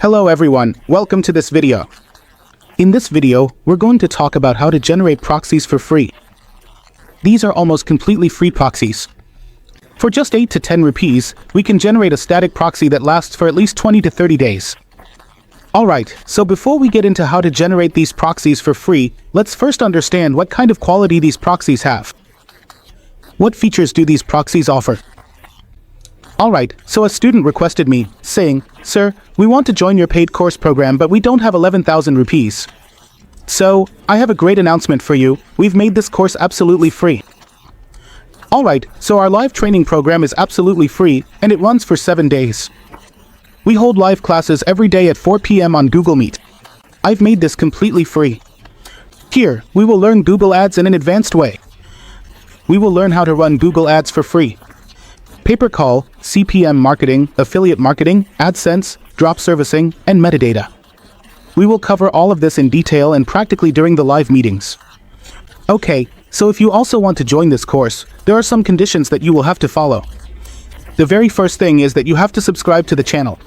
Hello everyone, welcome to this video. In this video, we're going to talk about how to generate proxies for free. These are almost completely free proxies. For just 8 to 10 rupees, we can generate a static proxy that lasts for at least 20 to 30 days. Alright, so before we get into how to generate these proxies for free, let's first understand what kind of quality these proxies have. What features do these proxies offer? Alright, so a student requested me, saying, "Sir, we want to join your paid course program but we don't have 11,000 rupees. So, I have a great announcement for you, we've made this course absolutely free." Alright, so our live training program is absolutely free, and it runs for 7 days. We hold live classes every day at 4 p.m. on Google Meet. I've made this completely free. Here, we will learn Google Ads in an advanced way. We will learn how to run Google Ads for free. Pay-per-call, CPM marketing, affiliate marketing, AdSense, drop servicing, and metadata. We will cover all of this in detail and practically during the live meetings. Okay, so if you also want to join this course, there are some conditions that you will have to follow. The very first thing is that you have to subscribe to the channel.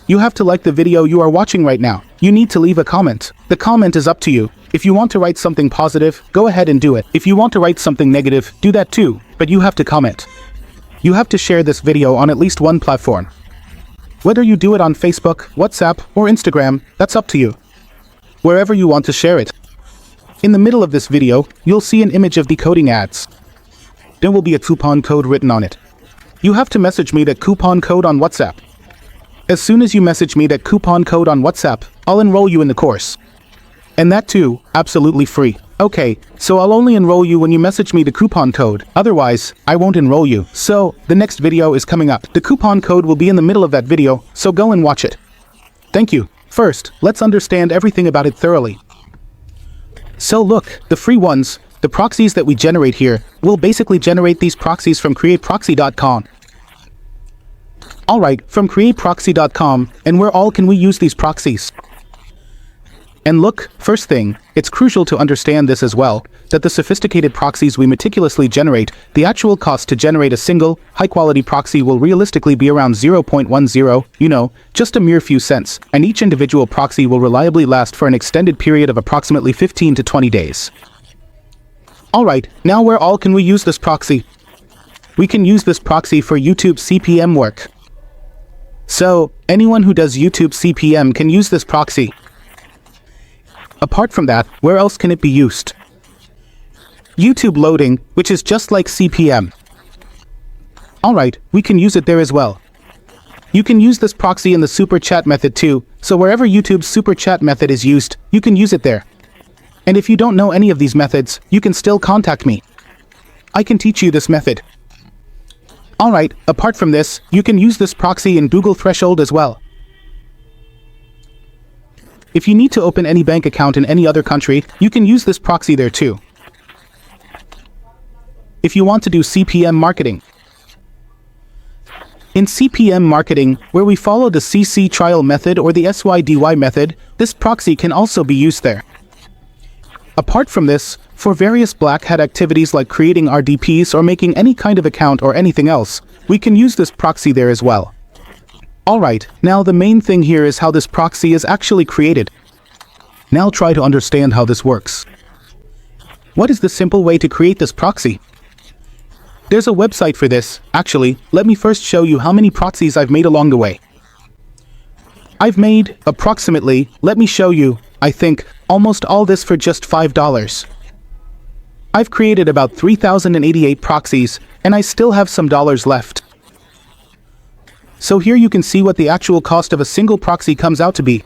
You have to like the video you are watching right now. You need to leave a comment. The comment is up to you. If you want to write something positive, go ahead and do it. If you want to write something negative, do that too, but you have to comment. You have to share this video on at least one platform. Whether you do it on Facebook, WhatsApp, or Instagram, that's up to you. Wherever you want to share it. In the middle of this video, you'll see an image of decoding ads. There will be a coupon code written on it. You have to message me that coupon code on WhatsApp. As soon as you message me that coupon code on WhatsApp, I'll enroll you in the course. And that too, absolutely free. Okay, so I'll only enroll you when you message me the coupon code, otherwise, I won't enroll you. So, the next video is coming up. The coupon code will be in the middle of that video, so go and watch it. Thank you. First, let's understand everything about it thoroughly. So look, the free ones, the proxies that we generate here, will basically generate these proxies from createproxy.com. Alright, from createproxy.com, and where all can we use these proxies? And look, first thing, it's crucial to understand this as well, that the sophisticated proxies we meticulously generate, the actual cost to generate a single, high-quality proxy will realistically be around 0.10, just a mere few cents, and each individual proxy will reliably last for an extended period of approximately 15 to 20 days. Alright, now where all can we use this proxy? We can use this proxy for YouTube CPM work. So, anyone who does YouTube CPM can use this proxy. Apart from that, where else can it be used? YouTube loading, which is just like CPM. Alright, we can use it there as well. You can use this proxy in the super chat method too, so wherever YouTube's super chat method is used, you can use it there. And if you don't know any of these methods, you can still contact me. I can teach you this method. Alright, apart from this, you can use this proxy in Google Threshold as well. If you need to open any bank account in any other country, you can use this proxy there too. If you want to do CPM marketing. In CPM marketing, where we follow the CC trial method or the SYDY method, this proxy can also be used there. Apart from this, for various black hat activities like creating RDPs or making any kind of account or anything else, we can use this proxy there as well. Alright, now the main thing here is how this proxy is actually created. Now try to understand how this works. What is the simple way to create this proxy? There's a website for this. Actually, let me first show you how many proxies I've made along the way. I've made, approximately, let me show you, I think, almost all this for just $5. I've created about 3,088 proxies, and I still have some dollars left. So here you can see what the actual cost of a single proxy comes out to be.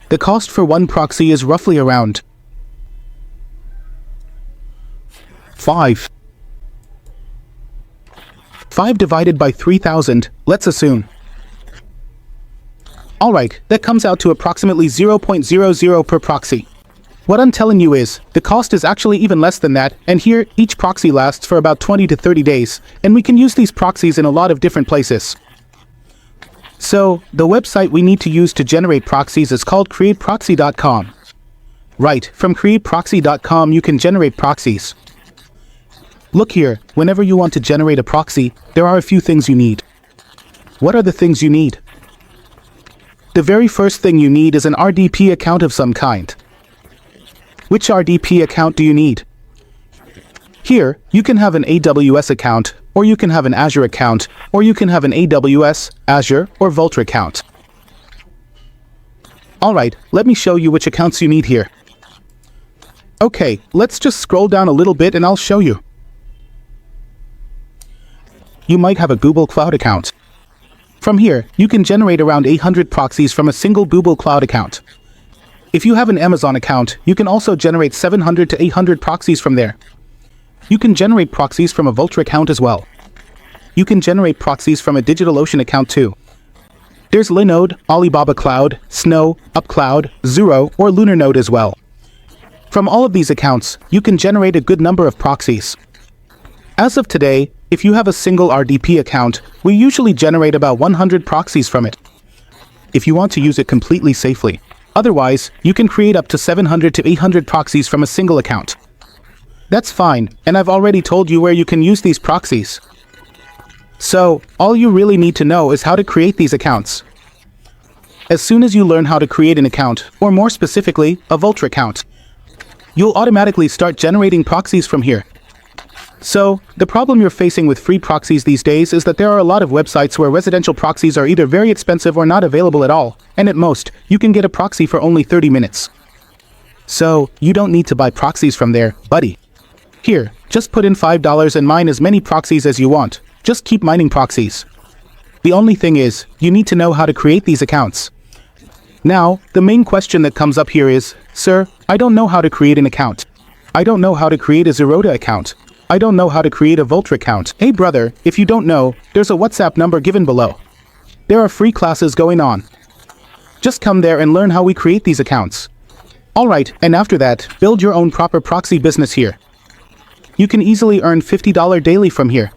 The cost for one proxy is roughly around 5 divided by 3,000, let's assume. Alright, that comes out to approximately 0.00 per proxy. What I'm telling you is, the cost is actually even less than that, and here, each proxy lasts for about 20 to 30 days, and we can use these proxies in a lot of different places. So, the website we need to use to generate proxies is called createproxy.com. Right, from createproxy.com you can generate proxies. Look here, whenever you want to generate a proxy, there are a few things you need. What are the things you need? the very first thing you need is an RDP account of some kind. Which RDP account do you need? Here, you can have an AWS account, or you can have an Azure account, or you can have an AWS, Azure, or Vultr account. Alright, let me show you which accounts you need here. Okay, let's just scroll down a little bit and I'll show you. You might have a Google Cloud account. From here, you can generate around 800 proxies from a single Google Cloud account. If you have an Amazon account, you can also generate 700 to 800 proxies from there. You can generate proxies from a Vultr account as well. You can generate proxies from a DigitalOcean account too. There's Linode, Alibaba Cloud, Snow, UpCloud, Zero, or LunarNode as well. From all of these accounts, you can generate a good number of proxies. As of today, if you have a single RDP account, we usually generate about 100 proxies from it, if you want to use it completely safely. Otherwise, you can create up to 700 to 800 proxies from a single account. That's fine, and I've already told you where you can use these proxies. So, all you really need to know is how to create these accounts. As soon as you learn how to create an account, or more specifically, a Vultr account, you'll automatically start generating proxies from here. So, the problem you're facing with free proxies these days is that there are a lot of websites where residential proxies are either very expensive or not available at all, and at most, you can get a proxy for only 30 minutes. So, you don't need to buy proxies from there, buddy. Here, just put in $5 and mine as many proxies as you want. Just keep mining proxies. The only thing is, you need to know how to create these accounts. Now, the main question that comes up here is, Sir, I don't know how to create an account. I don't know how to create a Zeroda account. I don't know how to create a Vultr account. Hey brother, if you don't know, there's a WhatsApp number given below. There are free classes going on. Just come there and learn how we create these accounts. Alright, and after that, build your own proper proxy business here. You can easily earn $50 daily from here.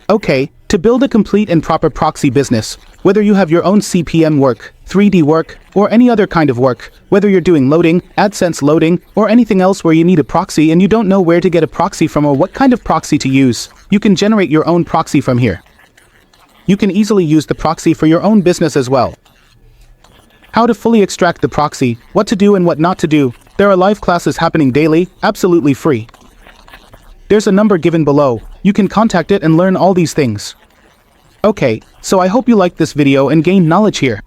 Okay, to build a complete and proper proxy business, whether you have your own CPM work, 3D work, or any other kind of work, whether you're doing loading, AdSense loading, or anything else where you need a proxy and you don't know where to get a proxy from or what kind of proxy to use, you can generate your own proxy from here. You can easily use the proxy for your own business as well. How to fully extract the proxy, what to do and what not to do, there are live classes happening daily, absolutely free. There's a number given below. You can contact it and learn all these things. Okay, so I hope you liked this video and gained knowledge here.